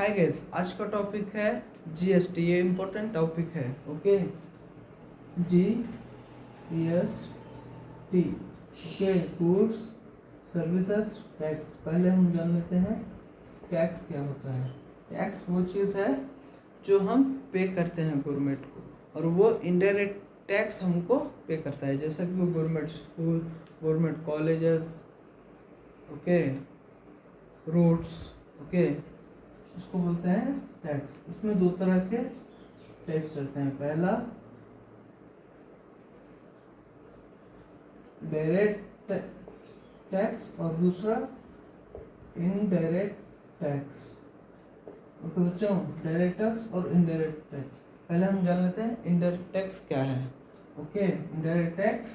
Hi guys, आज का topic है जीएसटी। ये इम्पोर्टेंट टॉपिक है। Okay, GST. Okay, goods services tax. पहले हम जान लेते हैं टैक्स क्या होता है। टैक्स वो चीज़ है जो हम पे करते हैं गवर्नमेंट को, और वो इनडायरेक्ट टैक्स हमको पे करता है, जैसा कि government school, government colleges, okay, roads, okay, उसको बोलते हैं टैक्स। इसमें दो तरह के टैक्स रहते हैं। पहला डायरेक्ट टैक्स और दूसरा इनडायरेक्ट टैक्स। ओके बच्चों, डायरेक्ट टैक्स और इनडायरेक्ट टैक्स पहले हम जान लेते हैं इनडायरेक्ट टैक्स क्या है। ओके, इनडायरेक्ट टैक्स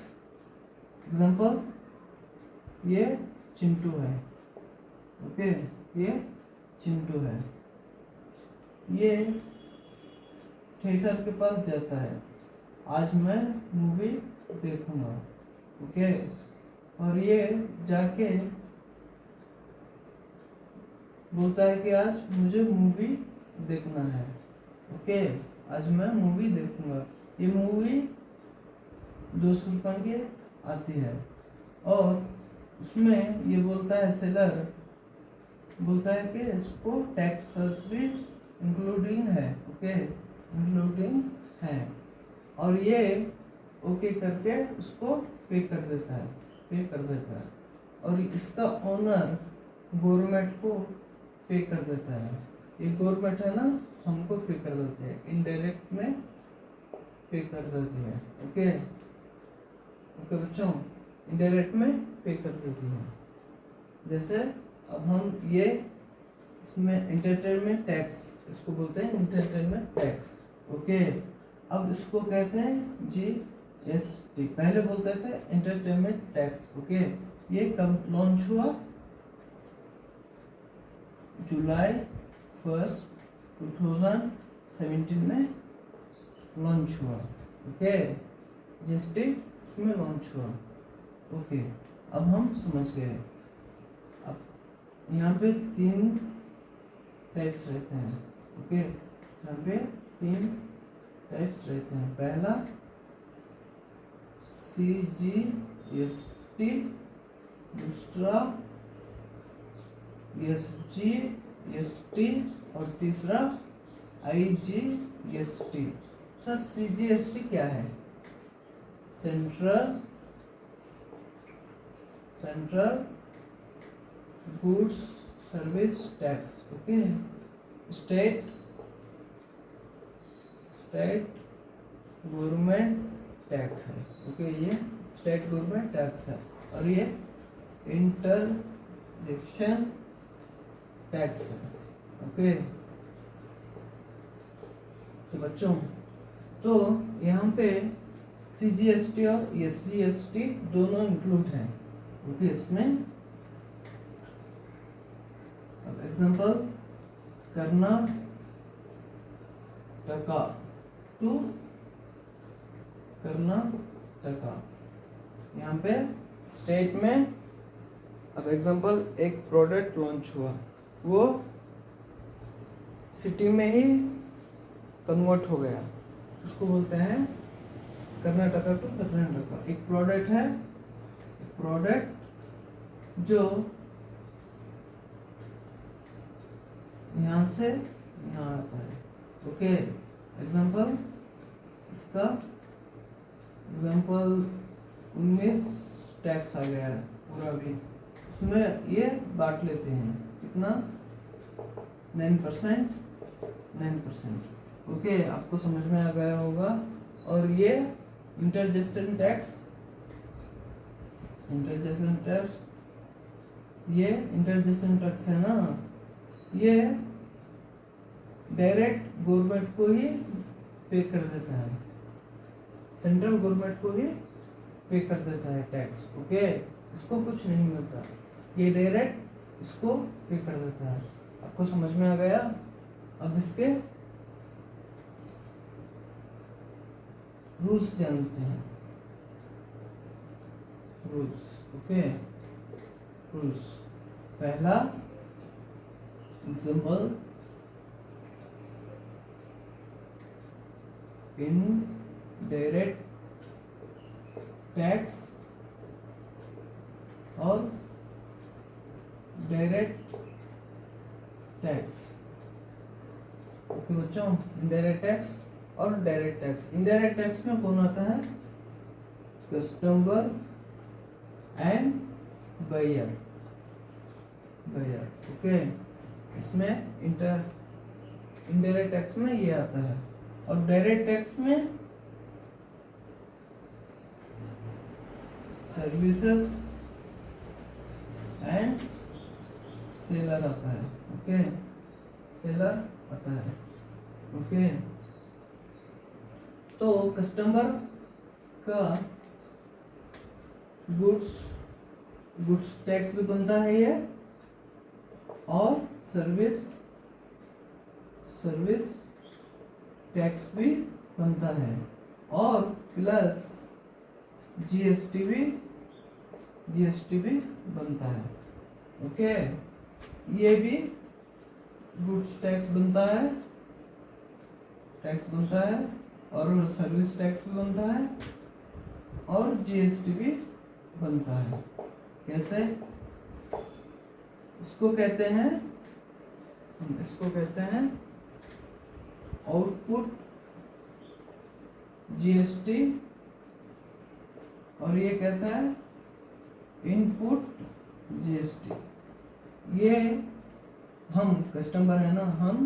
एग्जांपल, ये चिंटू है। ओके, ये चिंटू है। ये थिएटर के पास जाता है, आज मैं मूवी देखूंगा। ओके, और ये जाके बोलता है कि आज मुझे मूवी देखना है। ओके, आज मैं मूवी देखूंगा। ये मूवी 200 रुपये की आती है, और उसमें ये बोलता है, सेलर बोलता है कि इसको टैक्सेस भी इंक्लूडिंग है। ओके, इंक्लूडिंग है, और ये ओके करके उसको पे कर देता है, और इसका ओनर गवर्नमेंट को पे कर देता है। ये गवर्नमेंट है ना, हमको पे कर देते हैं, इनडायरेक्ट में पे कर देती है। ओके ओके बच्चों, इनडायरेक्ट में पे कर देती है। जैसे अब हम ये इसमें एंटरटेनमेंट टैक्स, इसको बोलते हैं एंटरटेनमेंट टैक्स। ओके, अब इसको कहते हैं जीएसटी। पहले बोलते थे एंटरटेनमेंट टैक्स। ओके, ये कब लॉन्च हुआ? जुलाई 1, 2017 में लॉन्च हुआ। ओके, जीएसटी इसमें लॉन्च हुआ। ओके, अब हम समझ गए। अब यहाँ पे 3 टाइप्स रहते हैं। ओके, यहाँ पे 3 टाइप्स रहते हैं। पहला सीजीएसटी, दूसरा एसजीएसटी, और तीसरा आईजीएसटी। सर, सीजीएसटी क्या है? Central goods service tax. Okay, state government tax है। ओके, ये स्टेट गवर्नमेंट टैक्स है, और ये इंटरजेक्शन टैक्स है। ओके तो बच्चों, तो यहाँ पे सीजीएसटी और एसजीएसटी दोनों इंक्लूड हैं। ओके, इसमें अब एग्जांपल, कर्नाटका टू कर्नाटका, यहाँ पे स्टेट में। अब एग्जांपल, एक प्रोडक्ट लॉन्च हुआ, वो सिटी में ही कन्वर्ट हो गया, उसको बोलते हैं कर्नाटका टू कर्नाटका। एक प्रोडक्ट है, जो यहाँ से यहाँ आता है। ओके, एग्जांपल, इसका एग्जांपल 19 टैक्स आ गया है पूरा भी, उसमें ये बांट लेते हैं कितना? 9%। ओके, आपको समझ में आ गया होगा। और ये इंटरजेक्शन टैक्स, ये इंटरजेक्शन टैक्स है ना, ये डायरेक्ट गवर्नमेंट को ही पे कर देता है, सेंट्रल गवर्नमेंट को ही पे कर देता है टैक्स। ओके, इसको कुछ नहीं मिलता, ये डायरेक्ट इसको पे कर देता है। आपको समझ में आ गया? अब इसके रूल्स जानते हैं। Okay, rules. पहला एग्जांपल, इनडायरेक्ट टैक्स और डायरेक्ट टैक्स। ओके बच्चों, इनडायरेक्ट टैक्स और डायरेक्ट टैक्स। इनडायरेक्ट टैक्स में कौन आता है? Customer and buyer. ओके, इसमें इनडायरेक्ट टैक्स में ये आता है। और डायरेक्ट टैक्स में सर्विसेज एंड सेलर आता है। ओके, सेलर आता है। ओके, तो कस्टमर का गुड्स टैक्स भी बनता है ये, और सर्विस टैक्स भी बनता है, और प्लस जीएसटी भी बनता है। ओके, ये भी गुड्स टैक्स बनता है और सर्विस टैक्स भी बनता है और जीएसटी भी बनता है। कैसे? इसको कहते हैं आउटपुट जीएसटी, और ये कहता है इनपुट जीएसटी। ये हम कस्टमर है ना, हम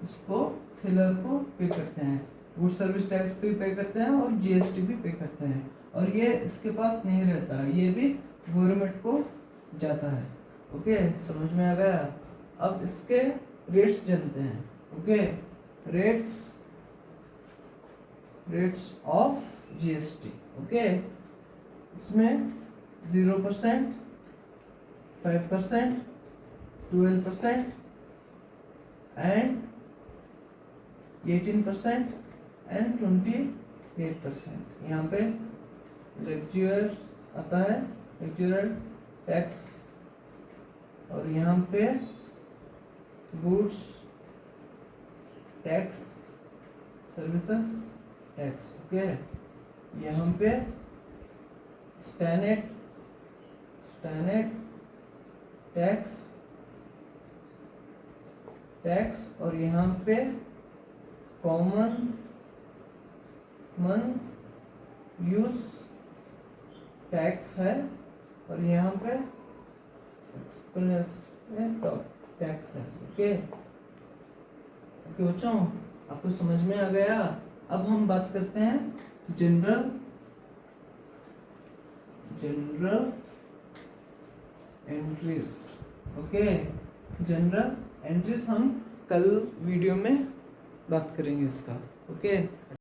इसको सेलर को पे करते हैं, गुड सर्विस टैक्स भी पे करते हैं और जीएसटी भी पे करते हैं, और ये इसके पास नहीं रहता, ये भी गवर्नमेंट को जाता है। ओके, समझ में आ गया? अब इसके रेट्स जानते हैं। Okay, rates of GST. Okay, इसमें 0%, 5%, 12% एंड 18% एंड 28%। यहाँ पे लेक्चर आता है, लेक्चरल टैक्स, और यहाँ पे goods tax, services tax. Okay, यहाँ पे स्टैंडर्ड टैक्स, और यहाँ पे कॉमन यूज टैक्स है, और यहाँ पे टैक्स है। ओके बच्चों, आपको समझ में आ गया? अब हम बात करते हैं general entries. Okay, general entries हम कल वीडियो में बात करेंगे इसका। ओके।